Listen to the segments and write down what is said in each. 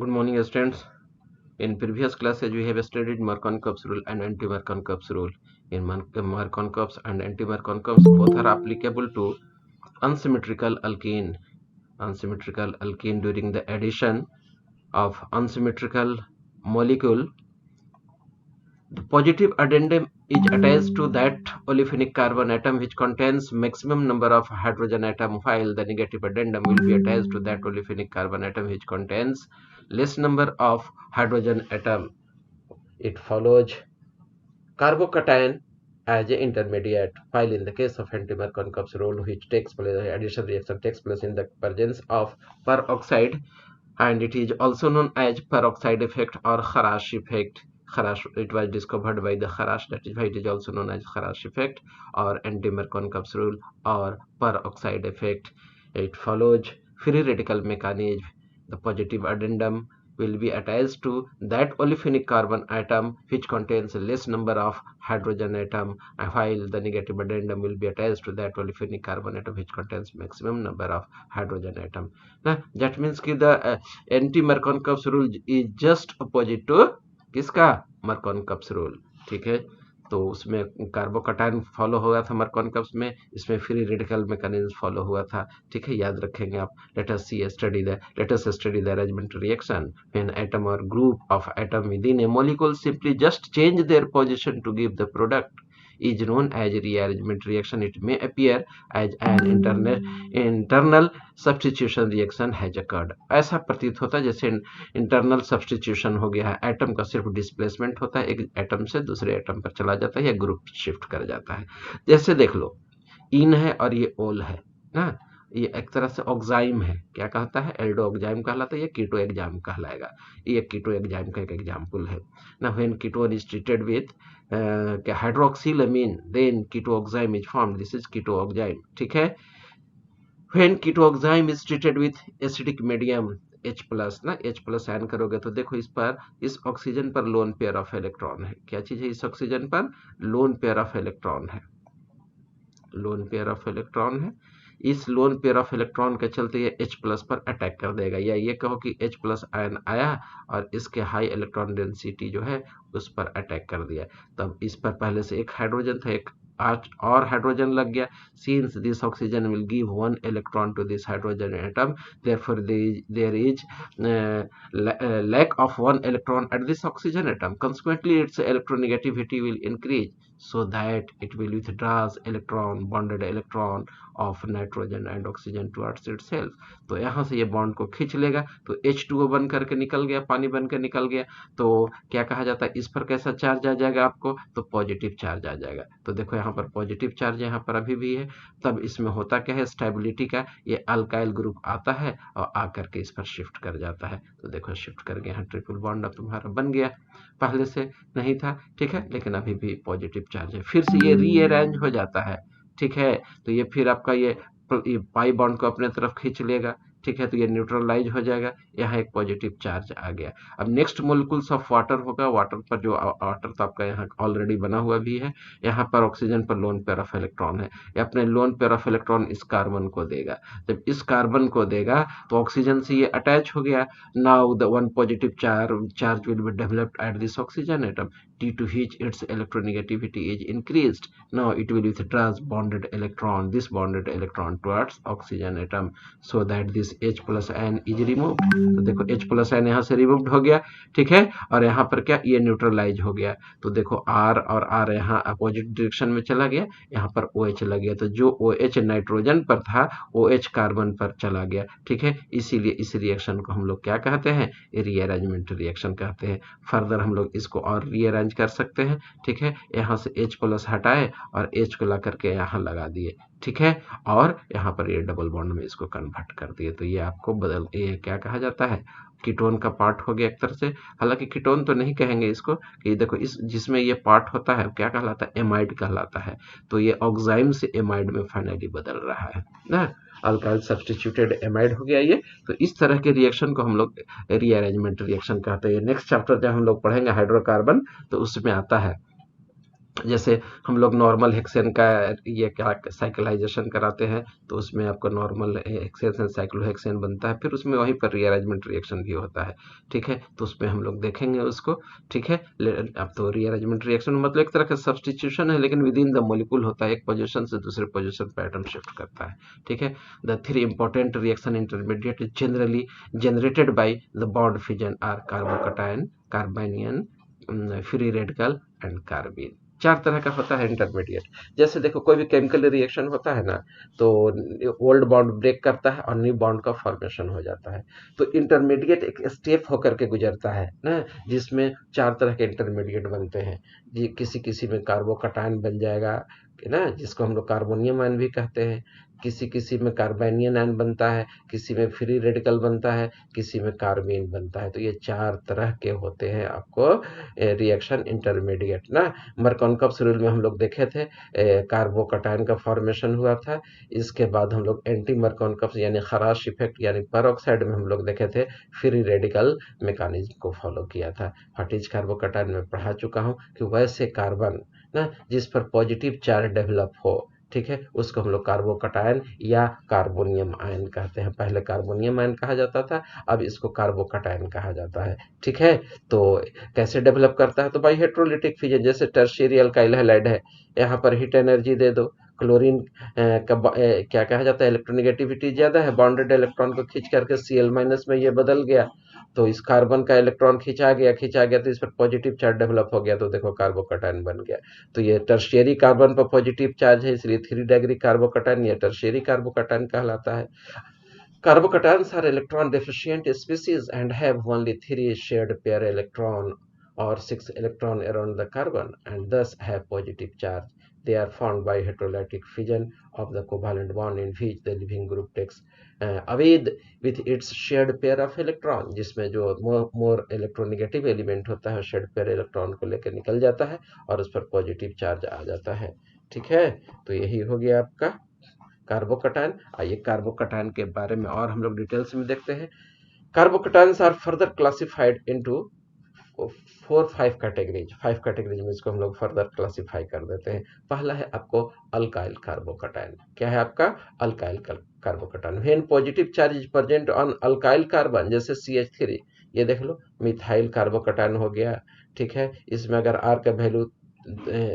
Good morning, students. In previous classes, we have studied Markov-Kurtz rule and anti-Markov-Kurtz rule. In Markov-Kurtz and anti-Markov-Kurtz, both are applicable to unsymmetrical alkene. Unsymmetrical alkene during the addition of unsymmetrical molecule, the positive addendum is attached to that olefinic carbon atom which contains maximum number of hydrogen atom, while the negative addendum will be attached to that olefinic carbon atom which contains less number of hydrogen atom. It follows carbocation as an intermediate, while in the case of anti-Markov rule, which takes place, the addition reaction takes place in the presence of peroxide, and it is also known as peroxide effect or Kharash effect. Kharash, it was discovered by the Kharash, that is why it is also known as Kharash effect or anti-Markov rule or peroxide effect. It follows free radical mechanism. The positive addendum will be attached to that olefinic carbon atom which contains less number of hydrogen atom, while the negative addendum will be attached to that olefinic carbon atom which contains maximum number of hydrogen atom. ना that means कि the anti-Markov rule is just opposite to किसका Markov rule. ठीक है, तो उसमें carbocation follow हुआ था Markov में, इसमें फ्री रेडिकल मैकेनिज्म फॉलो हुआ था. ठीक है, याद रखेंगे आप. let us study the arrangement reaction when atom or group of atom within a molecule simply just change their position to give the product is known as rearrangement reaction. It may appear as an internal substitution reaction has occurred. ऐसा प्रतीत होता है जैसे internal substitution हो गया है, atom का सिर्फ डिस्प्लेसमेंट होता है, एक एटम से दूसरे एटम पर चला जाता है या ग्रुप शिफ्ट कर जाता है. जैसे देख लो, इन है और ये ओल है ना, ये एक तरह से ऑक्साइम है, क्या कहता है, एल्डो ऑक्साइम कहलाता है, ये कीटो एग्जाम कहलाएगा. ये कीटो एग्जाम का एक एग्जाम्पल है ना. When ketone is treated with hydroxylamine then keto oxime is formed. This is keto oxime. ठीक है, when keto oxime is treated with acidic medium H plus ना, H प्लस आयन करोगे तो देखो इस ऑक्सीजन पर लोन पेयर ऑफ इलेक्ट्रॉन है. क्या चीज है, इस ऑक्सीजन पर लोन पेयर ऑफ इलेक्ट्रॉन है. लोन पेयर ऑफ इलेक्ट्रॉन है. इस लोन पेयर ऑफ इलेक्ट्रॉन के चलते ये H प्लस पर अटैक कर देगा, या ये कहो कि H प्लस आयन आया और इसके हाई इलेक्ट्रॉन डेंसिटी जो है उस पर अटैक कर दिया. तब इस पर पहले से एक हाइड्रोजन था, एक और हाइड्रोजन लग गया. Since this oxygen will give one electron to this hydrogen atom, therefore there is lack of one electron at this oxygen atom. Consequently, its electronegativity will increase so that it will withdraws electron, bonded electron of nitrogen and oxygen towards itself. तो यहाँ से ये bond को खींच लेगा, तो H2O बन करके निकल गया, पानी बन के निकल गया. तो क्या कहा जाता है, इस पर कैसा चार्ज आ जाएगा आपको, तो पॉजिटिव चार्ज आ जाएगा. तो देखो यहाँ पर पॉजिटिव चार्ज यहाँ पर अभी भी है. तब इसमें होता क्या है, स्टेबिलिटी का ये अल्काइल ग्रुप आता है और आकर के इस पर शिफ्ट कर जाता है. तो देखो शिफ्ट कर गया, ट्रिपल बॉन्ड अब तुम्हारा बन गया, पहले से नहीं था. ठीक है, लेकिन अभी भी पॉजिटिव चार्ज है. फिर से ये रीअरेंज हो जाता है. ठीक है, तो ये फिर आपका ये पाई बॉन्ड को अपने तरफ खींच लेगा. ठीक है, तो ये न्यूट्रलाइज हो जाएगा, यहाँ एक पॉजिटिव चार्ज आ गया. अब नेक्स्ट मोलिकुल्स ऑफ वाटर होगा. वाटर पर जो वाटर तो आपका यहाँ ऑलरेडी बना हुआ भी है, यहाँ पर ऑक्सीजन पर लोन पेयर ऑफ इलेक्ट्रॉन है. ये अपने लोन पेयर ऑफ इलेक्ट्रॉन इस कार्बन को देगा. जब इस कार्बन को देगा तो ऑक्सीजन से ये अटैच हो गया. Now the one positive charge will be developed at this oxygen atom, due to which its electronegativity is increased. Now it will withdraws this bonded electron towards oxygen atom, so that this H plus ion is removed. तो देखो H plus ion यहाँ से removed हो गया. ठीक है, और यहाँ पर क्या, ये न्यूट्रलाइज हो गया. तो देखो R और R यहाँ अपोजिट डायरेक्शन में चला गया, यहाँ पर OH लग गया. तो जो OH नाइट्रोजन पर था, OH कार्बन पर चला गया. ठीक है, इसीलिए इस रिएक्शन को हम लोग क्या कहते हैं, रीअरेंजमेंट रिएक्शन कहते हैं. फर्दर हम लोग इसको और रीअरेंज कर सकते हैं. ठीक है, यहाँ से H प्लस हटाए और H को ला करके यहाँ लगा दिए. ठीक है, और यहाँ पर ये डबल बॉन्ड में इसको कन्वर्ट कर दिए. तो ये आपको ये क्या कहा जाता है, कीटोन का पार्ट हो गया एक तरह से. हालांकि कीटोन तो नहीं कहेंगे इसको, कि देखो इस जिसमें ये पार्ट होता है क्या कहलाता है, एमाइड कहलाता है. तो ये ऑक्साइम से एमाइड में फाइनली बदल रहा है ना, अल्काइल सब्स्टिट्यूटेड एमाइड हो गया ये. तो इस तरह के रिएक्शन को हम लोग रीअरेंजमेंट रिएक्शन कहते हैं. नेक्स्ट चैप्टर जब हम लोग पढ़ेंगे हाइड्रोकार्बन, तो उसमें आता है जैसे हम लोग नॉर्मल हेक्सेन का ये क्या साइक्लाइजेशन कराते हैं, तो उसमें आपको नॉर्मल हेक्सेन साइक्लोहेक्सेन बनता है, फिर उसमें वहीं पर रीअरेंजमेंट रिएक्शन भी होता है। ठीक है, तो उसमें हम लोग देखेंगे उसको। ठीक है, अब तो रीअरेंजमेंट रिएक्शन मतलब एक तरह का सब्सटीट्यूशन है, लेकिन विद इन द मॉलिक्यूल होता है, एक पोजीशन से दूसरे पोजीशन पे एटम शिफ्ट करता है। ठीक है, the three important reaction intermediate generally generated by the bond fission are carbocation, carbanion, free radical and carbene. चार तरह का होता है इंटरमीडिएट। जैसे देखो कोई भी केमिकल रिएक्शन होता है ना, तो ओल्ड बॉन्ड ब्रेक करता है और न्यू बॉन्ड का फॉर्मेशन हो जाता है। तो इंटरमीडिएट एक स्टेप होकर के गुजरता है ना, जिसमें चार तरह के इंटरमीडिएट बनते हैं। ये किसी किसी में कार्बोकैटायन बन जाएगा है ना, जिसको हम लोग कार्बोनियम आयन भी कहते हैं। किसी किसी में कार्बेनियन आयन बनता है, किसी में फ्री रेडिकल बनता है, किसी में कार्बीन बनता है। तो ये चार तरह के होते हैं आपको रिएक्शन इंटरमीडिएट ना। मरकॉनकॉप्स रूल में हम लोग देखे थे कार्बोकैटायन का फॉर्मेशन हुआ था। इसके बाद हम लोग एंटी मरकॉनकॉप्स यानी खराश इफेक्ट यानी पेरोक्साइड में हम लोग देखे थे फ्री रेडिकल मैकेनिज्म को फॉलो किया था। हॉटिज कार्बोकैटायन में पढ़ा चुका हूँ कि वैसे कार्बन ना जिस पर पॉजिटिव चार्ज डेवलप हो, ठीक है, उसको हम लोग कार्बोकैटायन या कार्बोनियम आयन कहते हैं। पहले कार्बोनियम आयन कहा जाता था, अब इसको कार्बोकैटायन कहा जाता है। ठीक है, तो कैसे डेवलप करता है, तो बाई हेट्रोलिटिक फिजन। जैसे टर्शियरी अल्काइल हैलाइड है, यहाँ पर हीट एनर्जी दे दो, क्लोरीन क्या कहा जाता है, इलेक्ट्रोनेगेटिविटी ज्यादा है, बॉन्डेड इलेक्ट्रॉन को खींच करके Cl माइनस में ये बदल गया, तो इस कार्बन का इलेक्ट्रॉन खींचा गया तो इस पर पॉजिटिव चार्ज डेवलप हो गया, तो देखो कार्बोकैटायन बन गया। तो ये टर्शियरी कार्बन पर पॉजिटिव चार्ज है, इसलिए 3 डिग्री कार्बोकैटायन या टर्शियरी कार्बोकैटायन कहलाता है। Carbocations are electron deficient species and have only 3 shared pair electron or 6 electron around the carbon and thus have positive charge. They are formed by heterolytic fission of the covalent bond in which the living group takes away with its shared pair of electron, जिसमें जो more electronegative element होता है shade pair electron को लेकर निकल जाता है और उस पर पॉजिटिव चार्ज आ जाता है। ठीक है, तो यही हो गया आपका कार्बोकैटायन। आइए कार्बोकैटायन के बारे में और हम लोग डिटेल्स में देखते हैं। Carbocations are further classified into 4-5 categories. 5 categories में इसको हम लोग फर्दर क्लासिफाई कर देते हैं। पहला है आपको अल्काइल कार्बोकैटायन। क्या है आपका alkyl carbocation? When positive charge is present on alkyl carbon, जैसे CH3, ये देख लो मिथाइल कार्बोकैटायन हो गया। ठीक है, इसमें अगर R का वैल्यू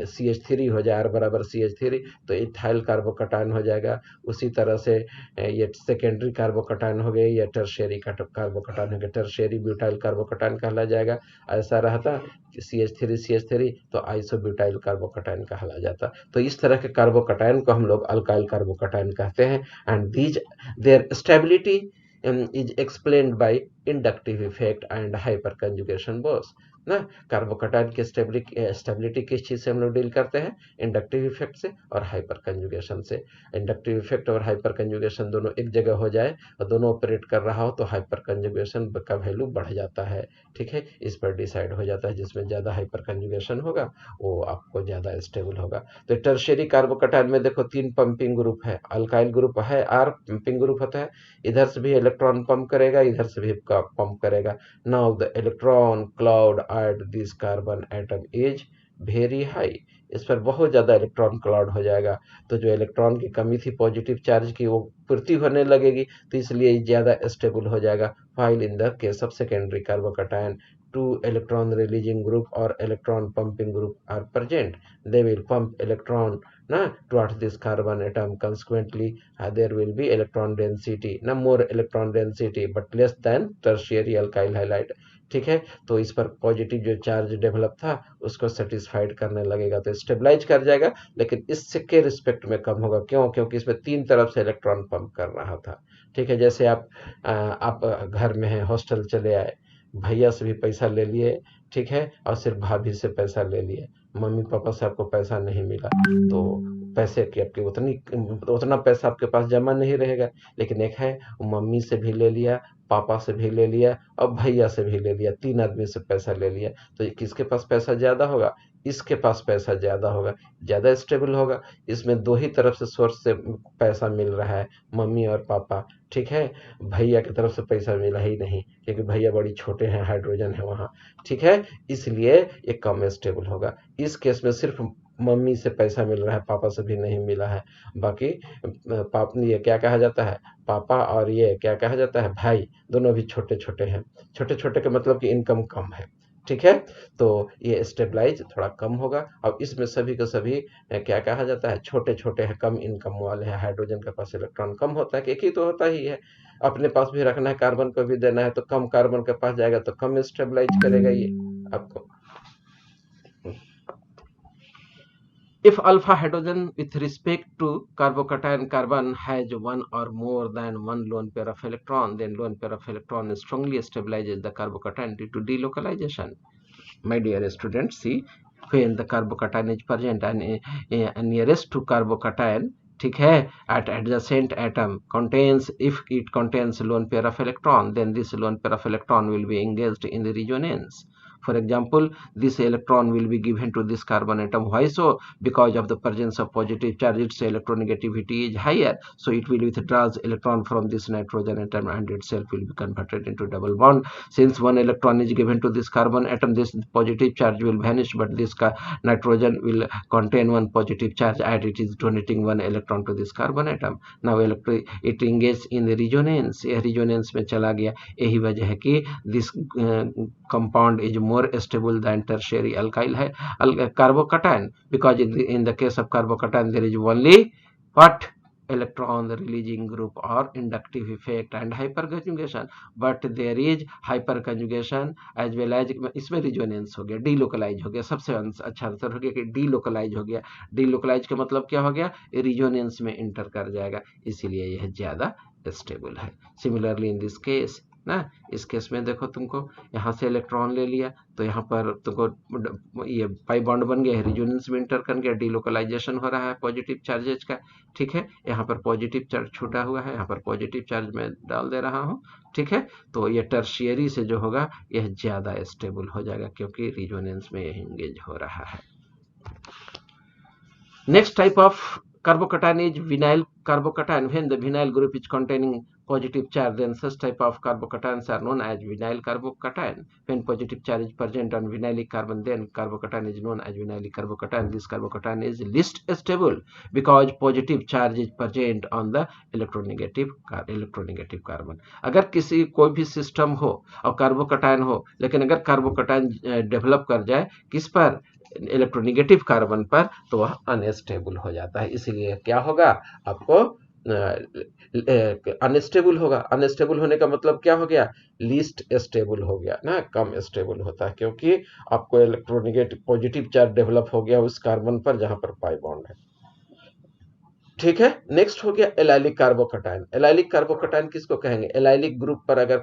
CH3 हो जाए, R बराबर CH3, तो इथाइल कार्बोकैटायन हो जाएगा। उसी तरह से ये सेकेंडरी कार्बोकैटायन हो गए या टर्शियरी कार्बोकैटायन हो गया, टर्शियरी ब्यूटाइल कार्बोकैटायन कहला जाएगा। ऐसा रहता CH3 तो आइसोब्यूटाइल कार्बोकैटायन कहला जाता। तो इस तरह के कार्बोकैटायन को हम लोग अल्काइल कार्बोकैटायन कहते हैं। And these there stability is explained by inductive effect and hyperconjugation both ना। कार्बोकैटायन की स्टेबिलिटी किस चीज से हम लोग डील करते हैं? इंडक्टिव इफेक्ट से और हाइपर कंजुगेशन से। इंडक्टिव इफेक्ट और हाइपर कंजुगेशन दोनों एक जगह हो जाए और दोनों ऑपरेट कर रहा हो तो हाइपर कंजुगेशन का वैल्यू बढ़ जाता है। ठीक है, इस पर डिसाइड हो जाता है, जिसमें ज्यादा हाइपर कंजुगेशन होगा वो आपको ज्यादा स्टेबल होगा। तो टर्शियरी कार्बोकैटायन में देखो 3 पंपिंग ग्रुप है। अल्काइल ग्रुप है, R पंपिंग ग्रुप होता है, इधर से भी इलेक्ट्रॉन पंप करेगा, इधर से भी पंप करेगा। Now the electron cloud at this carbon atom is very high. इस पर बहुत ज्यादा इलेक्ट्रॉन क्लाउड हो जाएगा, तो जो इलेक्ट्रॉन की कमी थी पॉजिटिव चार्ज की वो पूर्ति होने लगेगी, तो इसलिए ज्यादा स्टेबल हो जाएगा। while in the case of secondary carbokation, 2 electron releasing group or electron pumping group are present. They will pump electron towards this carbon atom. Consequently, there will be electron density, more electron density, but less than tertiary alkyl halide. ठीक है, तो इस पर positive जो charge develop था उसको satisfied करने लगेगा, तो स्टेबलाइज कर जाएगा, लेकिन इससे के रिस्पेक्ट में कम होगा। क्यों? क्योंकि इसमें 3 तरफ से इलेक्ट्रॉन पंप कर रहा था। ठीक है, जैसे आप घर में हैं, हॉस्टल चले आए, भैया से भी पैसा ले लिए, ठीक है, और सिर्फ भाभी से पैसा ले लिए, मम्मी पापा से आपको पैसा नहीं मिला, तो पैसे की आपकी उतना पैसा आपके पास जमा नहीं रहेगा। लेकिन एक है मम्मी से भी ले लिया, पापा से भी ले लिया और भैया से भी ले लिया, 3 आदमी से पैसा ले लिया, तो किसके पास पैसा ज्यादा होगा? इसके पास पैसा ज्यादा होगा, ज्यादा स्टेबल होगा। इसमें 2 ही तरफ से सोर्स से पैसा मिल रहा है, मम्मी और पापा। ठीक है, भैया की तरफ से पैसा मिला ही नहीं, क्योंकि भैया बड़ी छोटे हैं, हाइड्रोजन है वहाँ। ठीक है, इसलिए ये कम स्टेबल होगा। इस केस में सिर्फ मम्मी से पैसा मिल रहा है, पापा से भी नहीं मिला है। बाकी ये क्या कहा जाता है, पापा और ये क्या कहा जाता है, भाई, दोनों भी छोटे छोटे हैं। छोटे छोटे का मतलब कि इनकम कम है। ठीक है, तो ये स्टेबलाइज थोड़ा कम होगा। अब इसमें सभी के सभी क्या कहा जाता है, छोटे छोटे हैं, कम इनकम वाले हैं। हाइड्रोजन के पास इलेक्ट्रॉन कम होता है, कि एक ही तो होता ही है, अपने पास भी रखना है, कार्बन को भी देना है, तो कम कार्बन के पास जाएगा तो कम स्टेबलाइज करेगा ये आपको। If alpha hydrogen with respect to carbocation carbon has one or more than one lone pair of electron, then lone pair of electron strongly stabilizes the carbocation due to delocalization. My dear students, see, when the carbocation is present and nearest to carbocation, ठीक है, at adjacent atom contains, if it contains lone pair of electron, then this lone pair of electron will be engaged in the resonance. For example, this electron will be given to this carbon atom. Why so? Because of the presence of positive charge, its electronegativity is higher, so it will withdraw electron from this nitrogen atom and itself will be converted into double bond. Since one electron is given to this carbon atom, this positive charge will vanish, but this nitrogen will contain one positive charge and it is donating one electron to this carbon atom. Now it engages in the resonance, resonance में चला गया। यही वजह है कि this compound is more stable than tertiary alkyl है carbocation, because in the case of carbocation there is only what, electron releasing group or inductive effect and hyperconjugation, but there is hyperconjugation as well as इसमें resonance हो गया, delocalize हो गया। सबसे अच्छा answer हो गया कि delocalize हो गया। delocalize का मतलब क्या हो गया, resonance में इंटर कर जाएगा, इसीलिए यह ज्यादा स्टेबल है। सिमिलरली इन दिस केस ना, इस केस में देखो, तुमको यहाँ से इलेक्ट्रॉन ले लिया तो यहाँ पर तुमको ये पाई बॉन्ड बन गया है, रेजोनेंस में इंटर कर गया, डिलोकलाइजेशन हो रहा है पॉजिटिव चार्जेज का। ठीक है, यहाँ पर पॉजिटिव चार्ज छूटा हुआ है, यहाँ पर पॉजिटिव चार्ज मैं डाल दे रहा हूँ। ठीक है, तो ये टर्शियरी से जो होगा यह ज्यादा स्टेबल हो जाएगा, क्योंकि रेजोनेंस में यह इंगेज हो रहा है। Next type of carbocation is vinyl carbocation. When the vinyl group is containing positive charge, then such type of carbocations are known as vinyl carbocation. When positive charge is present on vinylic carbon, then carbocation is known as vinylic carbocation. This carbocation is least stable because positive charge is present on the electronegative carbon. अगर किसी कोई भी system हो और carbocation हो, लेकिन अगर carbocation develop कर जाए किस पर, इलेक्ट्रोनेगेटिव कार्बन पर, तो वह अनस्टेबल हो जाता है। इसीलिए क्या होगा, आपको अनस्टेबल होगा। अनस्टेबल होने का मतलब क्या हो गया, लीस्ट स्टेबल हो गया ना, कम स्टेबल होता है, क्योंकि आपको इलेक्ट्रोनेगेटिव पॉजिटिव चार्ज डेवलप हो गया उस कार्बन पर जहां पर पाई बॉन्ड है। ठीक है, नेक्स्ट हो गया एलाइलिक कार्बोकैटायन। एलाइलिक कार्बोकैटायन किसको कहेंगे, एलाइलिक ग्रुप पर अगर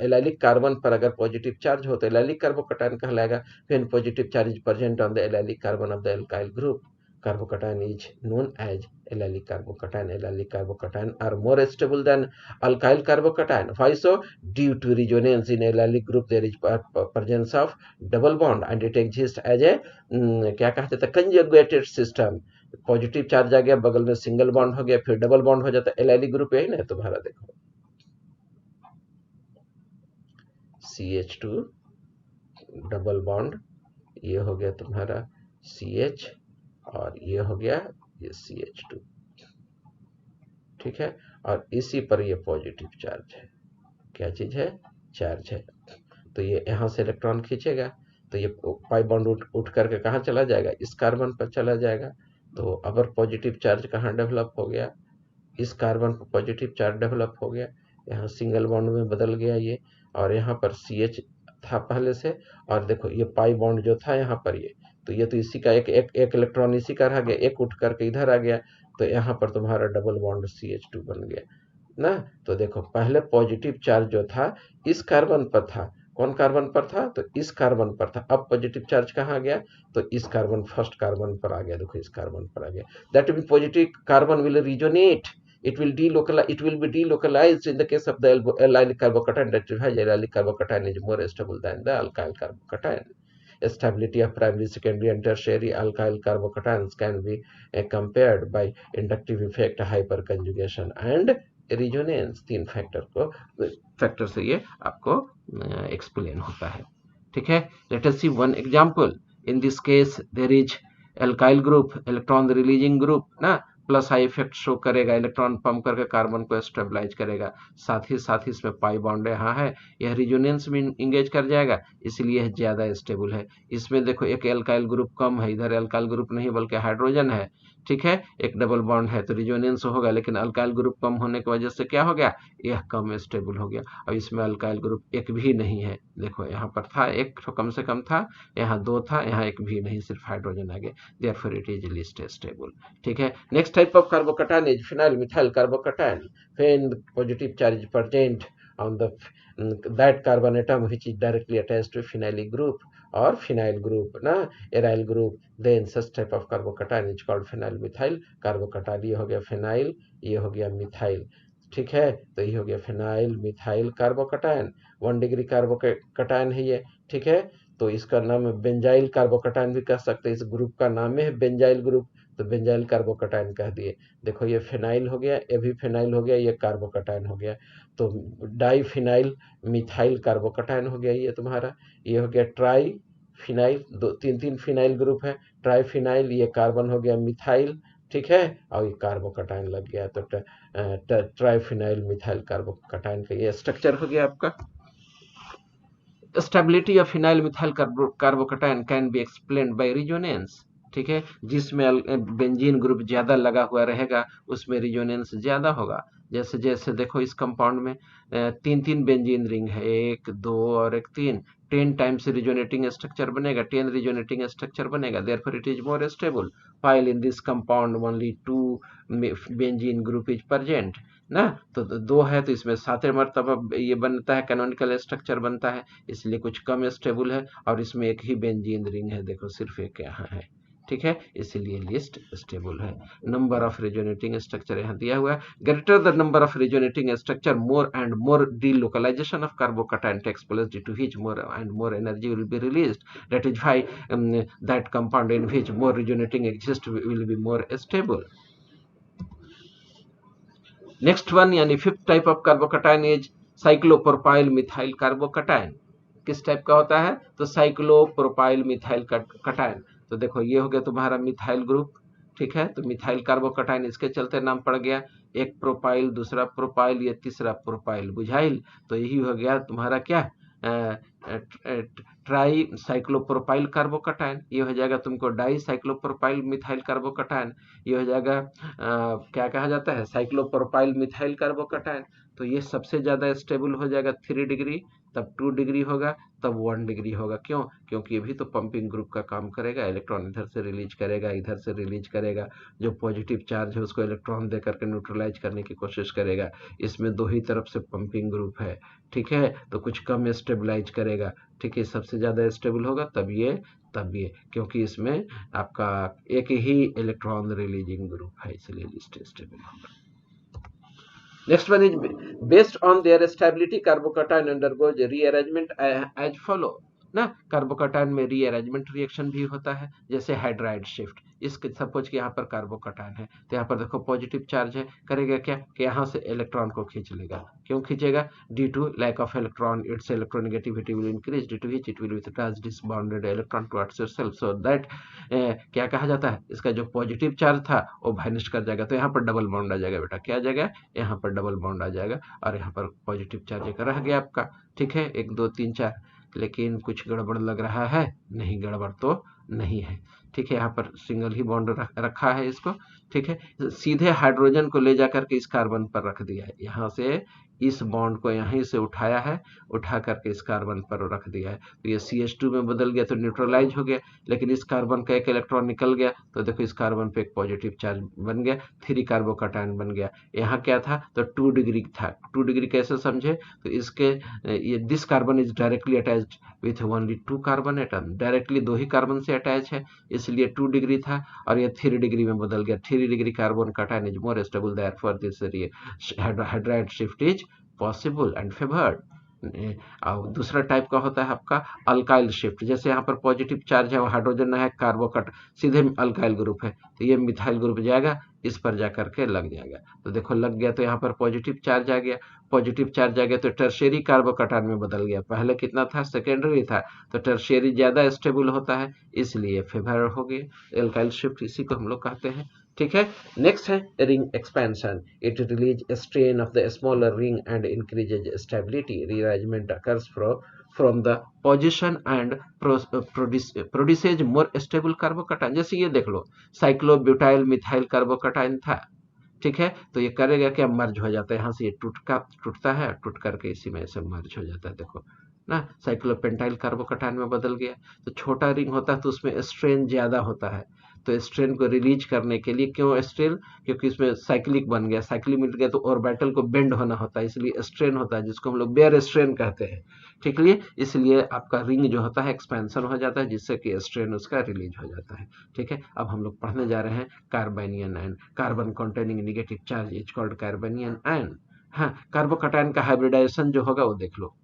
एलाइलिक कार्बन पर अगर पॉजिटिव चार्ज हो तो एलाइलिक कार्बोकैटायन कहलाएगा। When positive charge is present on the allylic carbon of the alkyl group, carbocation is known as allylic carbocation. Allylic carbocation are more stable than alkyl carbocation. Why so? Due to resonance in allylic group there is presence of double bond and it exists as a क्या कहते थे, conjugated system. Positive charge आ गया, बगल में single bond हो गया, फिर double bond हो जाता है। एलाइलिक ग्रुप यही ना तुम्हारा, देखो CH2 डबल बॉन्ड, ये हो गया तुम्हारा CH और ये हो गया ये CH2। ठीक है, और इसी पर ये पॉजिटिव चार्ज है, क्या चीज है, चार्ज है। तो ये यहां से इलेक्ट्रॉन खींचेगा तो ये पाई बॉन्ड उठ करके कहाँ चला जाएगा, इस कार्बन पर चला जाएगा। तो अगर पॉजिटिव चार्ज कहाँ डेवलप हो गया, इस कार्बन पर पॉजिटिव चार्ज डेवलप हो गया, यहाँ सिंगल बॉन्ड में बदल गया ये, और यहाँ पर CH था पहले से, और देखो ये पाई बॉन्ड जो था यहाँ पर ये, तो ये तो इसी का एक इलेक्ट्रॉन इसी का रह गया, एक उठ करके इधर आ गया, तो यहाँ पर तुम्हारा डबल बॉन्ड CH2 बन गया ना। तो देखो पहले पॉजिटिव चार्ज जो था इस कार्बन पर था, कौन कार्बन पर था, तो इस कार्बन पर था। अब पॉजिटिव चार्ज कहाँ गया, तो इस कार्बन, फर्स्ट कार्बन पर आ गया, देखो इस कार्बन पर आ गया। That mean positive carbon will resonate, it will be delocalized in the case of the allylic carbocation. That is why allylic carbocation is more stable than the alkyl carbocation. Stability of primary, secondary and tertiary alkyl carbocations can be compared by inductive effect, hyperconjugation and resonance। तीन factor से ये आपको explain होता है। ठीक है, let us see one example. In this case there is alkyl group electron releasing group ना, plus I effect show करेगा, इलेक्ट्रॉन पंप करके कार्बन को स्टेबलाइज करेगा। साथ ही इसमें पाई बॉन्ड यहाँ है, यह रिजोनेंस में इंगेज कर जाएगा, इसलिए यह ज्यादा स्टेबल है। इसमें देखो एक एल्काइल ग्रुप कम है, इधर एल्काइल ग्रुप नहीं बल्कि हाइड्रोजन है, ठीक है, एक डबल बॉन्ड है तो रिजोनेंस होगा, लेकिन अल्काइल ग्रुप कम होने की वजह से क्या हो गया, यह कम स्टेबल हो गया। और इसमें अल्काइल ग्रुप एक भी नहीं है, देखो यहाँ पर था एक तो कम से कम था, यहाँ दो था, यहाँ एक भी नहीं, सिर्फ हाइड्रोजन आ गया, therefore it is least stable, ठीक है। Next type of carbocation is phenyl methyl carbocation, when the positive charge is present on the that carbon atom which is directly attached to phenyl group or phenyl group na, aryl group, then such type of carbocation is called phenyl methyl carbocation। ये हो गया phenyl, ये हो गया methyl, ठीक है। तो ये हो गया phenyl methyl carbocation, 1 degree carbocation है ये, ठीक है। तो इसका नाम बेंजाइल कार्बोकैटायन भी कह सकते हैं, इस ग्रुप का नाम है बेंजाइल ग्रुप, तो बेंजाइल कार्बोकैटायन कह दिए। देखो ये फिनाइल हो गया, ये भी फिनाइल हो गया, ये कार्बोकैटायन हो गया, तो डाइफिनाइल मिथाइल कार्बोकैटायन हो गया ये तुम्हारा। ये हो गया ट्राई फिनाइल, दो तीन तीन फिनाइल ग्रुप है, ट्राई फिनाइल, ये कार्बन हो गया मिथाइल, ठीक है, और ये कार्बोकैटायन लग गया, तो ट्राइफिनाइल मिथाइल कार्बोकैटायन का ये स्ट्रक्चर हो गया आपका। Stability of phenyl methyl carbocation can be explained bye resonance, ठीक है, जिसमें बेंजीन ग्रुप ज्यादा लगा हुआ रहेगा उसमें रिजोनेंस ज्यादा होगा। जैसे जैसे देखो इस कंपाउंड में तीन तीन बेंजीन रिंग है, एक दो और एक तीन, 10 टाइम्स रिजोनेटिंग स्ट्रक्चर बनेगा, 10 रिजोनेटिंग स्ट्रक्चर बनेगा, therefore it is more stable. while in this compound only 2 benzene group is present ना, तो दो है तो इसमें 7वें मर्तबा ये बनता है, कैनोनिकल स्ट्रक्चर बनता है, इसलिए कुछ कम स्टेबल है। और इसमें एक ही बेंजीन रिंग है, देखो सिर्फ एक यहाँ है, ठीक है, इसलिए लिस्ट स्टेबल है। नंबर ऑफ रिजोनेटिंग स्ट्रक्चर यहाँ दिया हुआ है, greater the number of resonating structure more and more delocalization of carbocation takes place, due to which more and more energy will be released, that is why that compound in which more resonating exists will be more stable। Next one यानी fifth type of carbocation is cyclopropyl methyl carbocation. किस type का होता है, तो cyclopropyl methyl cation. तो देखो ये हो गया तुम्हारा मिथाइल ग्रुप, ठीक है, तो मिथाइल कार्बोकैटायन इसके चलते नाम पड़ गया, एक प्रोपाइल दूसरा प्रोपाइल ये तीसरा प्रोपाइल, बुझाइल। तो यही हो गया तुम्हारा क्या, ट्राई साइक्लोप्रोपाइल कार्बोकैटायन। ये हो जाएगा तुमको डाई साइक्लोप्रोपाइल मिथाइल कार्बोकैटायन। ये हो जाएगा क्या कहा जाता है, साइक्लोप्रोपाइल मिथाइल कार्बोकैटायन। तो ये सबसे ज्यादा स्टेबल हो जाएगा 3 डिग्री, तब 2 डिग्री होगा, तब 1 डिग्री होगा। क्यों, क्योंकि ये भी तो पंपिंग ग्रुप का काम करेगा, इलेक्ट्रॉन इधर से रिलीज करेगा इधर से रिलीज करेगा, जो पॉजिटिव चार्ज है उसको इलेक्ट्रॉन दे करके न्यूट्रलाइज करने की कोशिश करेगा। इसमें दो ही तरफ से पंपिंग ग्रुप है, ठीक है, तो कुछ कम स्टेबलाइज करेगा, ठीक है, सबसे ज्यादा स्टेबल होगा तब ये क्योंकि इसमें आपका एक ही इलेक्ट्रॉन रिलीजिंग ग्रुप है, इसलिए लिस्ट स्टेबल होगा। Next one is based on their stability, carbocation undergoes rearrangement as follow ना, कार्बोकैटायन में रीअरेंजमेंट रिएक्शन भी होता है, जैसे हाइड्राइड शिफ्ट। इसके सपोज कि यहाँ पर कार्बोकैटायन है, तो यहाँ पर देखो पॉजिटिव चार्ज है, करेगा क्या कि यहाँ से इलेक्ट्रॉन को खींच लेगा। क्यों खींचेगा, due to lack of electron its electronegativity will increase, due to which it will withdraw this bonded electron towards itself, so that क्या कहा जाता है, इसका जो पॉजिटिव चार्ज था वो वानिश कर जाएगा। तो यहाँ पर डबल बॉन्ड आ जाएगा बेटा, क्या आ जाएगा, यहाँ पर डबल बॉन्ड आ जाएगा, और यहाँ पर पॉजिटिव चार्ज एक रह गया आपका, ठीक है, 1 2 3 4। लेकिन कुछ गड़बड़ लग रहा है, नहीं गड़बड़ तो नहीं है, ठीक है, यहाँ पर सिंगल ही बॉन्ड रखा है इसको, ठीक है, सीधे हाइड्रोजन को ले जाकर के इस कार्बन पर रख दिया है, यहाँ से इस बॉन्ड को यहीं से उठाया है, उठा करके इस कार्बन पर रख दिया है, तो ये CH2 में बदल गया तो न्यूट्रलाइज हो गया, लेकिन इस कार्बन का एक इलेक्ट्रॉन निकल गया, तो देखो इस कार्बन पे एक पॉजिटिव चार्ज बन गया, 3 कार्बोकैटायन बन गया। यहाँ क्या था, तो 2 डिग्री था। 2 डिग्री कैसे समझे, तो इसके ये this carbon is directly attached with only 2 carbon atom, directly 2 he carbon से अटैच है, इसलिए 2 डिग्री था, और ये 3 डिग्री में बदल गया। 3 degree carbon cation is more stable, therefore this hydride shift is possible and favoured. और दूसरा टाइप का होता है आपका अल्काइल शिफ्ट, जैसे यहाँ पर पॉजिटिव चार्ज है, हाइड्रोजन है, कार्बोकट सीधे अल्काइल ग्रुप है, तो ये मिथाइल ग्रुप जाएगा, इस पर जाकर के लग जाएगा। तो देखो लग गया, तो यहाँ पर पॉजिटिव चार्ज आ गया, पॉजिटिव चार्ज आ गया तो टर्शियरी कार्बोकैटायन में बदल गया। पहले कितना था, सेकेंडरी था, तो टर्शियरी ज्यादा स्टेबल होता है, इसलिए फेवर हो गया, एल्काइल शिफ्ट इसी को हम लोग कहते हैं। ठीक है, नेक्स्ट है ring expansion. It release strain of the smaller ring and increases stability. Rearrangement occurs from the position and produces more stable carbocation. जैसे ये देख लो, साइक्लोब्यूटाइल मिथाइल कार्बोकैटायन था, ठीक है, तो ये करेगा क्या, मर्ज हो जाता है, यहाँ से ये टूटता है, टूट करके इसी में से मर्ज हो जाता है। देखो ना, साइक्लोपेंटाइल कार्बोकैटायन में बदल गया। तो छोटा रिंग होता है तो उसमें स्ट्रेन ज्यादा होता है, तो स्ट्रेन को रिलीज करने के लिए, क्यों स्ट्रेन, क्योंकि इसमें साइक्लिक बन गया, साइक्लिक मिल गया तो ऑर्बिटल को बेंड होना होता है, इसलिए स्ट्रेन होता है, जिसको हम लोग बेयर स्ट्रेन कहते हैं। ठीक है, इसलिए आपका रिंग जो होता है एक्सपेंशन हो जाता है, जिससे कि स्ट्रेन उसका रिलीज हो जाता है। ठीक है, अब हम लोग पढ़ने जा रहे हैं carbanion ion. Carbon containing negative charge is called carbanion ion. हाँ, कार्बोकैटायन का हाइब्रिडाइजेशन जो होगा वो देख लो।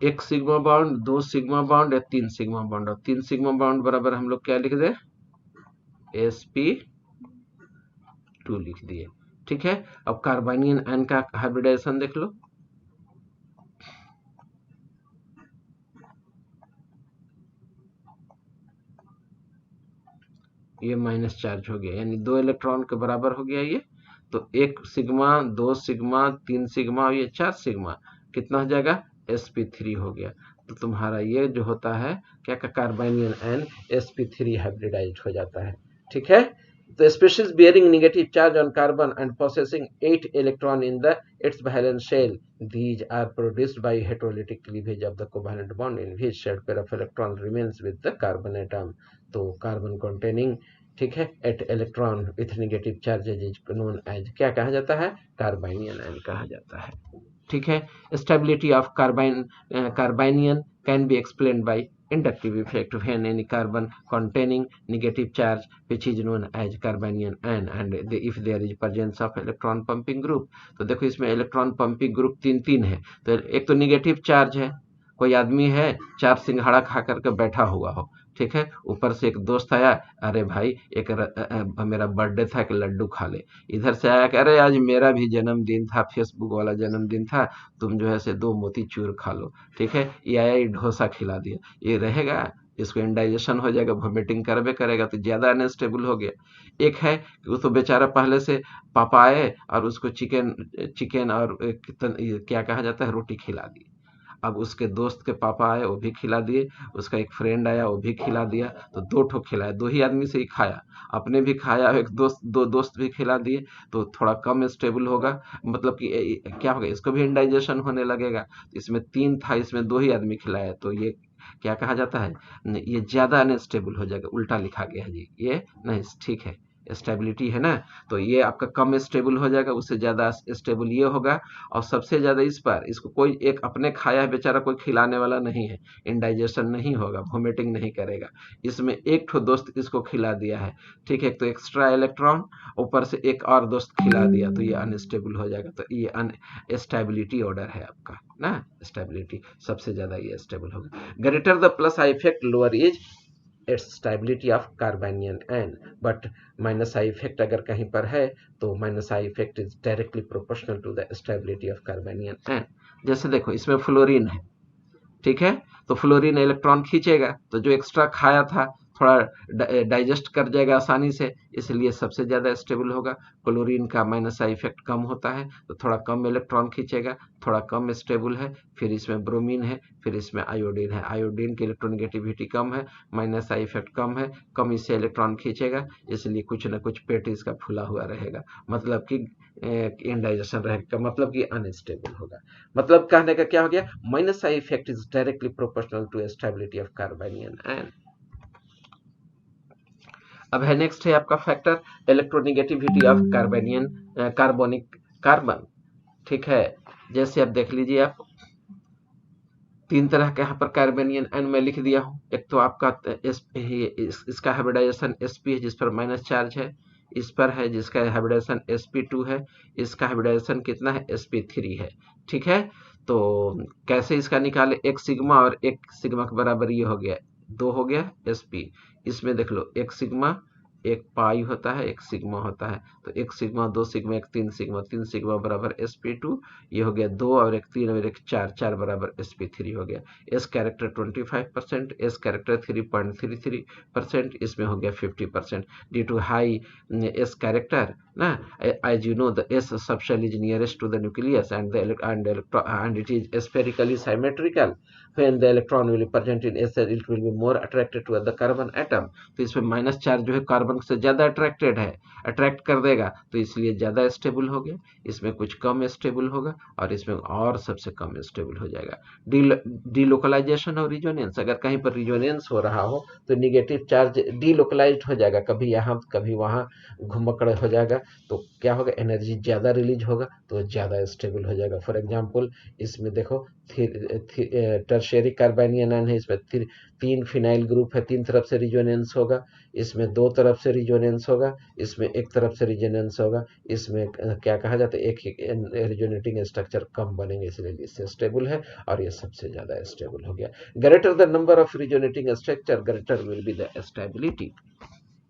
एक सिग्मा बॉन्ड, दो सिग्मा बॉन्ड या तीन सिग्मा बॉन्ड, और तीन सिग्मा बॉन्ड बराबर हम लोग क्या लिख दे, sp2 लिख दिए। ठीक है, अब कार्बोनियन आयन का हाइब्रिडाइजेशन देख लो। ये माइनस चार्ज हो गया, यानी 2 इलेक्ट्रॉन के बराबर हो गया ये। तो एक सिग्मा, दो सिग्मा, तीन सिग्मा और ये 4 सिग्मा, कितना हो जाएगा, sp3 हो गया। तो तुम्हारा ये जो होता है क्या, कार्बोनियन आयन sp3 हाइब्रिडाइज्ड हो जाता है। ठीक है, तो species bearing negative charge on carbon and possessing 8 electron in its valence shell, these are produced by heterolytic cleavage of the covalent bond in which shared pair of electron remains with the carbon atom। तो carbon containing, ठीक है, 8 electron with negative charges is known as, क्या कहा जाता है, कार्बोनियन ion कहा जाता है। ठीक है, stability of carbanion can be explained by inductive effect when any carbon containing negative charge which is known as carbanion ion and if there is presence of electron pumping group। तो देखो इसमें electron pumping group तीन तीन है, तो एक तो negative charge है, कोई आदमी है 4 सिंघाड़ा खा करके बैठा हुआ हो, ठीक है, ऊपर से एक दोस्त आया, अरे भाई एक मेरा बर्थडे था, एक लड्डू खा ले। इधर से आया कि अरे आज मेरा भी जन्मदिन था, फेसबुक वाला जन्मदिन था, तुम जो है से 2 मोतीचूर खा लो। ठीक है, ये आया, ये डोसा खिला दिया, ये रहेगा, इसको इंडाइजेशन हो जाएगा, वोमिटिंग करबे करेगा, तो ज्यादा अनस्टेबल हो गया। एक है कि वो तो बेचारा पहले से पापा आए और उसको चिकन चिकन और क्या कहा जाता है, रोटी खिला दी। अब उसके दोस्त के पापा आए, वो भी खिला दिए, उसका एक फ्रेंड आया, वो भी खिला दिया, तो 2 ठो खिलाया, 2 ही आदमी से ही खाया, अपने भी खाया, एक दोस्त, 2 दोस्त भी खिला दिए, तो थोड़ा कम स्टेबल होगा, मतलब कि क्या होगा, इसको भी इंडाइजेशन होने लगेगा। इसमें 3 था, इसमें 2 ही आदमी खिलाया, तो ये क्या कहा जाता है, ये ज्यादा अनस्टेबल हो जाएगा, उल्टा लिखा गया है जी, ये नहीं ठीक है, स्टेबिलिटी है ना, तो ये आपका कम स्टेबल हो जाएगा, उससे ज्यादा स्टेबल ये होगा। और सबसे ज्यादा इस पर, इसको कोई एक अपने खाया है बेचारा, कोई खिलाने वाला नहीं है, इंडाइजेशन नहीं होगा, वोमिटिंग नहीं करेगा। इसमें एक ठो दोस्त इसको खिला दिया है, ठीक है, तो एक्स्ट्रा इलेक्ट्रॉन, ऊपर से एक और दोस्त खिला दिया, तो ये अनस्टेबल हो जाएगा। तो ये अनस्टेबिलिटी ऑर्डर है आपका ना, स्टेबिलिटी सबसे ज्यादा ये स्टेबल होगा। Greater the plus I effect, lower is its stability of carbanion ion, but minus I effect अगर कहीं पर है तो minus I effect is directly proportional to the stability of carbanion ion. जैसे देखो इसमें फ्लोरीन है, ठीक है, तो फ्लोरीन इलेक्ट्रॉन खींचेगा, तो जो एक्स्ट्रा खाया था थोड़ा डाइजेस्ट कर जाएगा आसानी से, इसलिए सबसे ज्यादा स्टेबल होगा। क्लोरीन का माइनस आई इफेक्ट कम होता है, तो थोड़ा कम इलेक्ट्रॉन खींचेगा, थोड़ा कम स्टेबल है। फिर इसमें ब्रोमीन है, फिर इसमें आयोडीन है, आयोडीन की इलेक्ट्रोनेगेटिविटी कम है, माइनस आई इफेक्ट कम है, कम इससे इलेक्ट्रॉन खींचेगा, इसलिए कुछ न कुछ पेट इसका फूला हुआ रहेगा, मतलब कि इंडाइजेशन रहेगा, मतलब कि अनस्टेबल होगा। मतलब कहने का क्या हो गया, minus I effect is directly proportional to stability of carbanion ion. अब है नेक्स्ट है आपका factor electronegativity of carbanion carbonic carbon. ठीक है, जैसे आप देख लीजिए, आप 3 तरह के यहाँ पर कार्बोनियन आयन में लिख दिया हूँ। एक तो आपका इसका हाइब्रिडाइजेशन sp है, जिस पर माइनस चार्ज है, इस पर है जिसका हाइब्रिडाइजेशन sp2 है, इसका हाइब्रिडाइजेशन कितना है sp3 है। ठीक है, तो कैसे इसका निकाले, एक सिग्मा और एक सिग्मा के बराबर ये हो गया, दो हो गया sp, इसमें देख लो एक सिग्मा एक पाई होता है, एक सिग्मा होता है, तो एक सिग्मा दो सिग्मा एक तीन सिग्मा, तीन सिग्मा बराबर sp2, ये हो गया दो और एक तीन और एक चार, चार बराबर sp3 हो गया। एस कैरेक्टर 25%, एस कैरेक्टर 3.33%, इसमें हो गया 50%। Due to high S character ना, as you know the s subshell is nearest to the nucleus and and it is spherically symmetrical, when the electron will be present in s cell it will be more attracted to the carbon atom, तो इसमें minus charge जो है carbon से ज्यादा attracted है, attract कर देगा, तो इसलिए ज्यादा स्टेबल हो गया। इसमें कुछ कम स्टेबल होगा और इसमें और सबसे कम स्टेबल हो जाएगा। डीलोकलाइजेशन और रिजोनेंस, अगर कहीं पर रिजोनेंस हो रहा हो तो निगेटिव चार्ज डीलोकलाइज्ड हो जाएगा, कभी यहाँ कभी वहाँ घुमक्कड़ हो जाएगा, तो क्या होगा, एनर्जी ज़्यादा रिलीज होगा तो ज़्यादा स्टेबल हो जाएगा। फॉर एग्जांपल इसमें देखो टर्शियरी कार्बेनियन आयन है, इसमें तीन फिनाइल ग्रुप है, तीन तरफ से रिजोनेंस होगा, इसमें दो तरफ से रिजोनेंस होगा, इसमें एक तरफ से रिजोनेंस होगा, इसमें क्या कहा जाता है, एक रिजोनेटिंग स्ट्रक्चर कम बनेंगे, इसलिए इससे स्टेबल है और ये सबसे ज़्यादा स्टेबल हो गया। Greater the number of resonating structure greater will be the stability.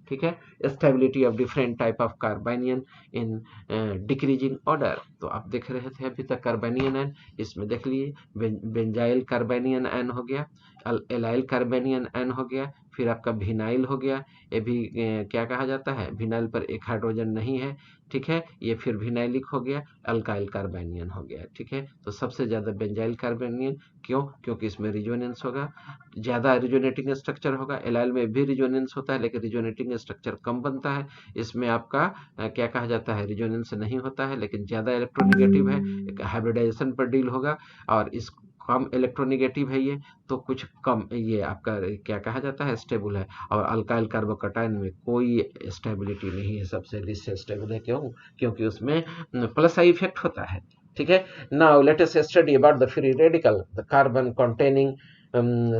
ठीक है, stability of different type of carbanion in decreasing order. तो आप देख रहे थे अभी तक कार्बेनियन आयन, इसमें देख लिए बेंजाइल कार्बेनियन आयन हो गया, एलाइल कार्बेनियन आयन हो गया, फिर आपका विनाइल हो गया, ये भी क्या कहा जाता है, विनाइल पर एक हाइड्रोजन नहीं है। ठीक है, ये फिर विनाइलिक हो गया, अल्काइल कार्बेनियन हो गया। ठीक है, तो सबसे ज्यादा बेंजाइल कार्बेनियन, क्यों, क्योंकि इसमें रिजोनेंस होगा, ज्यादा रिजोनेटिंग स्ट्रक्चर होगा। एलाइल में भी रिजोनेंस होता है लेकिन रिजोनेटिंग स्ट्रक्चर कम बनता है, इसमें आपका क्या कहा जाता है, रिजोनेंस नहीं होता है लेकिन ज्यादा इलेक्ट्रोनिगेटिव है, एक हाइब्रिडाइजेशन पर डील होगा, और इस कम इलेक्ट्रोनिगेटिव है ये, तो कुछ कम ये आपका क्या कहा जाता है, स्टेबल है। और अल्काइल कार्बोकैटायन में कोई स्टेबिलिटी नहीं है, सबसे लीस्ट स्टेबल है, क्यों, क्योंकि उसमें प्लस आई इफेक्ट होता है। ठीक है, now let us study about the free radical, the carbon containing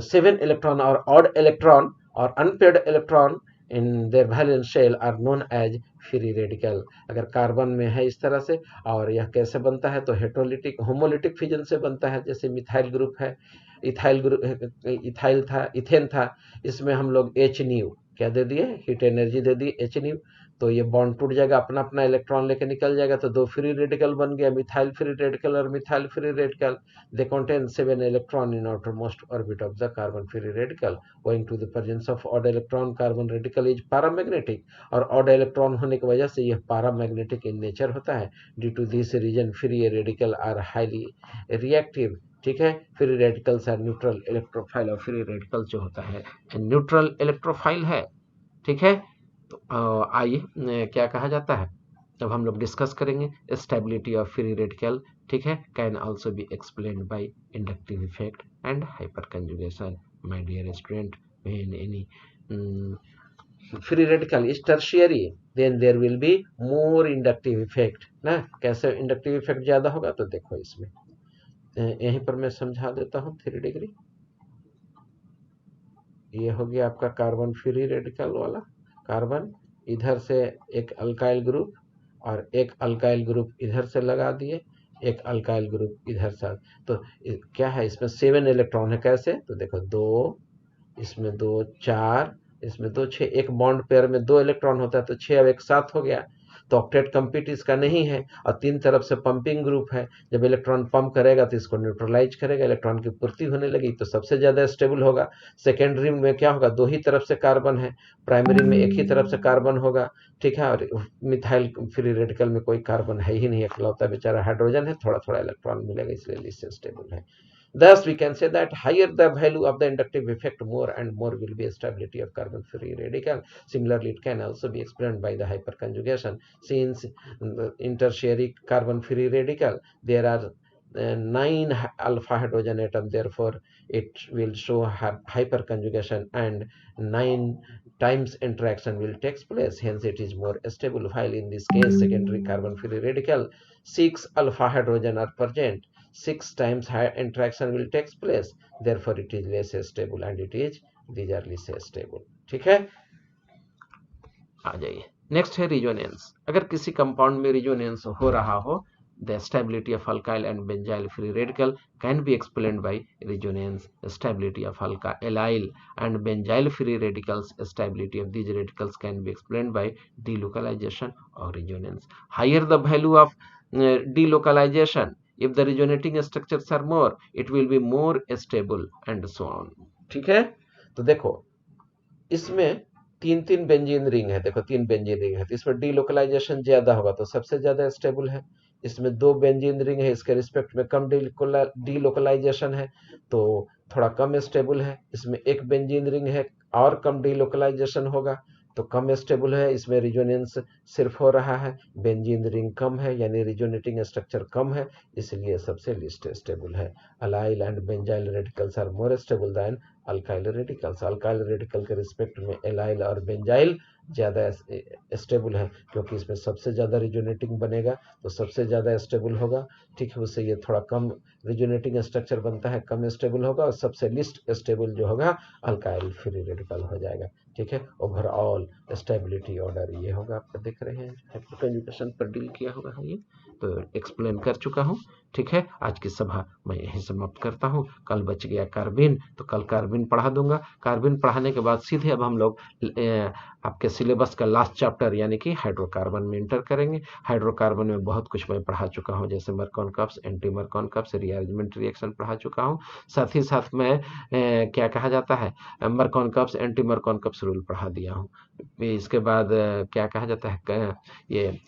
7 electron or odd electron or unpaired electron in their valence shell are known as free radical. अगर carbon में है इस तरह से, और यह कैसे बनता है, तो हेट्रोलिटिक होमोलिटिक फिजन से बनता है, जैसे मिथाइल ग्रुप है, इथाइल ग्रुप, इथाइल था, इथेन था, इसमें हम लोग एच न्यू क्या दे दिए, heat energy they the H new, तो ये बॉन्ड टूट जाएगा, अपना अपना इलेक्ट्रॉन लेके निकल जाएगा, तो दो फ्री रेडिकल बन गया, मिथाइल फ्री रेडिकल और methyl free radical. They contain 7 electron in outermost orbit of the carbon free radical. Owing to the presence of odd electron, carbon radical is paramagnetic, और odd electron होने की वजह से यह paramagnetic in nature होता है। Due to this reason, free radical are highly reactive। ठीक है, free radicals are neutral electrophile, और फ्री रेडिकल जो होता है न्यूट्रल इलेक्ट्रोफाइल है। ठीक है, तो आइए क्या कहा जाता है, जब हम लोग डिस्कस करेंगे स्टेबिलिटी ऑफ फ्री रेडिकल। ठीक है, can also be explained by inductive effect and hyperconjugation. My dear student, when any free radical is tertiary then there will be more inductive effect ना। कैसे inductive effect ज्यादा होगा, तो देखो इसमें यहीं पर मैं समझा देता हूँ। 3 डिग्री ये हो गया आपका कार्बन फ्री रेडिकल वाला, कार्बन इधर से एक अल्काइल ग्रुप और एक अल्काइल ग्रुप इधर से लगा दिए, एक अल्काइल ग्रुप इधर से, तो क्या है इसमें 7 इलेक्ट्रॉन है। कैसे, तो देखो 2, इसमें 2 4, इसमें 2 6, एक बॉन्ड पेयर में 2 इलेक्ट्रॉन होता है तो 6 अब एक साथ हो गया, तो ऑक्टेट कंप्लीट इसका नहीं है, और तीन तरफ से पंपिंग ग्रुप है, जब इलेक्ट्रॉन पंप करेगा तो इसको न्यूट्रलाइज करेगा, इलेक्ट्रॉन की पूर्ति होने लगी तो सबसे ज्यादा स्टेबल होगा। सेकेंडरी में क्या होगा, दो ही तरफ से कार्बन है, प्राइमरी में एक ही तरफ से कार्बन होगा। ठीक है, और मिथाइल फ्री रेडिकल में कोई कार्बन है ही नहीं, इकलौता बेचारा हाइड्रोजन है, थोड़ा थोड़ा इलेक्ट्रॉन मिलेगा, इसलिए इससे स्टेबल है। Thus, we can say that higher the value of the inductive effect, more and more will be stability of carbon-free radical. Similarly, it can also be explained by the hyperconjugation. Since in tertiary carbon-free radical, there are 9 alpha hydrogen atom, therefore it will show hyperconjugation and 9 times interaction will take place, hence it is more stable. While in this case secondary carbon free radical, 6 alpha hydrogen are present, 6 times higher interaction will take place, therefore it is less stable, and it is these are less stable। ठीक है, आ जाइए। Next है resonance. अगर किसी compound में resonance हो रहा हो, the stability of alkyl and benzyl free radical can be explained by resonance. Stability of alkyl and benzyl free radicals, stability of these radicals can be explained by delocalization or resonance. Higher the value of delocalization, if the resonating structures are more, it will be more stable and so on. ठीक है, तो देखो इसमें तीन तीन benzene ring है, देखो तीन बेंजीन रिंग है, तो इसमें डीलोकलाइजेशन ज्यादा होगा तो सबसे ज्यादा स्टेबल है। इसमें दो बेंजीन रिंग है, इसके रिस्पेक्ट में कम डीलोकलाइजेशन है तो थोड़ा कम स्टेबल है। इसमें एक बेंजीन रिंग है और कम डीलोकलाइजेशन होगा तो कम स्टेबल है। इसमें रिजोनेंस सिर्फ हो रहा है, बेंजीन रिंग कम है यानी रिजोनेटिंग स्ट्रक्चर कम है, इसलिए सबसे लिस्ट स्टेबल है। Allyl and benzyl radicals are more stable than alkyl radicals. Alkyl radical के रिस्पेक्ट में एलाइल और बेंजाइल ज़्यादा स्टेबल है, क्योंकि इसमें सबसे ज़्यादा रिजोनेटिंग बनेगा तो सबसे ज़्यादा स्टेबल होगा। ठीक है, उससे ये थोड़ा कम रिजोनेटिंग स्ट्रक्चर बनता है, कम स्टेबल होगा, और सबसे लिस्ट स्टेबल जो होगा अल्काइल फ्री रेडिकल हो जाएगा। ठीक है, ओवरऑल स्टेबिलिटी ऑर्डर ये होगा, आपको दिख रहे हैं हाइपरकंजुगेशन पर डील किया हुआ है, ये तो एक्सप्लेन कर चुका हूँ। ठीक है, आज की सभा मैं यहीं समाप्त करता हूँ। कल बच गया कार्बिन, तो कल कार्बिन पढ़ा दूंगा। कार्बिन पढ़ाने के बाद सीधे अब हम लोग आपके सिलेबस का लास्ट चैप्टर यानी कि हाइड्रोकार्बन में इंटर करेंगे। हाइड्रोकार्बन में बहुत कुछ मैं पढ़ा चुका हूँ, जैसे मर्कॉन कप्स, एंटी मर्कॉन कप्स, रीअरेंजमेंट रिएक्शन पढ़ा चुका हूँ। साथ ही साथ मैं क्या कहा जाता है, मर्कॉन कप्स, एंटी मर्कॉन कप्स रूल पढ़ा दिया हूँ। इसके बाद क्या कहा जाता है, ये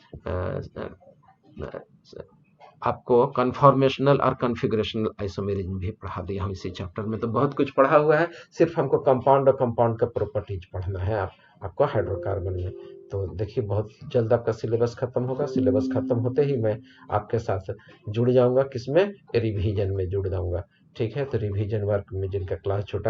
आपको कन्फॉर्मेशनल और कन्फिगरेशनल आइसोमेरिज्म भी पढ़ा दिया हूँ इसी चैप्टर में। तो बहुत कुछ पढ़ा हुआ है, सिर्फ हमको कंपाउंड और कंपाउंड का प्रॉपर्टीज पढ़ना है आपको हाइड्रोकार्बन में। तो देखिए बहुत जल्द आपका सिलेबस खत्म होगा। सिलेबस खत्म होते ही मैं आपके साथ जुड़ जाऊंगा, किसमें, रिवीजन में जुड़ जाऊंगा। ठीक है, तो रिवीजन वर्क में जिनका क्लास छोटा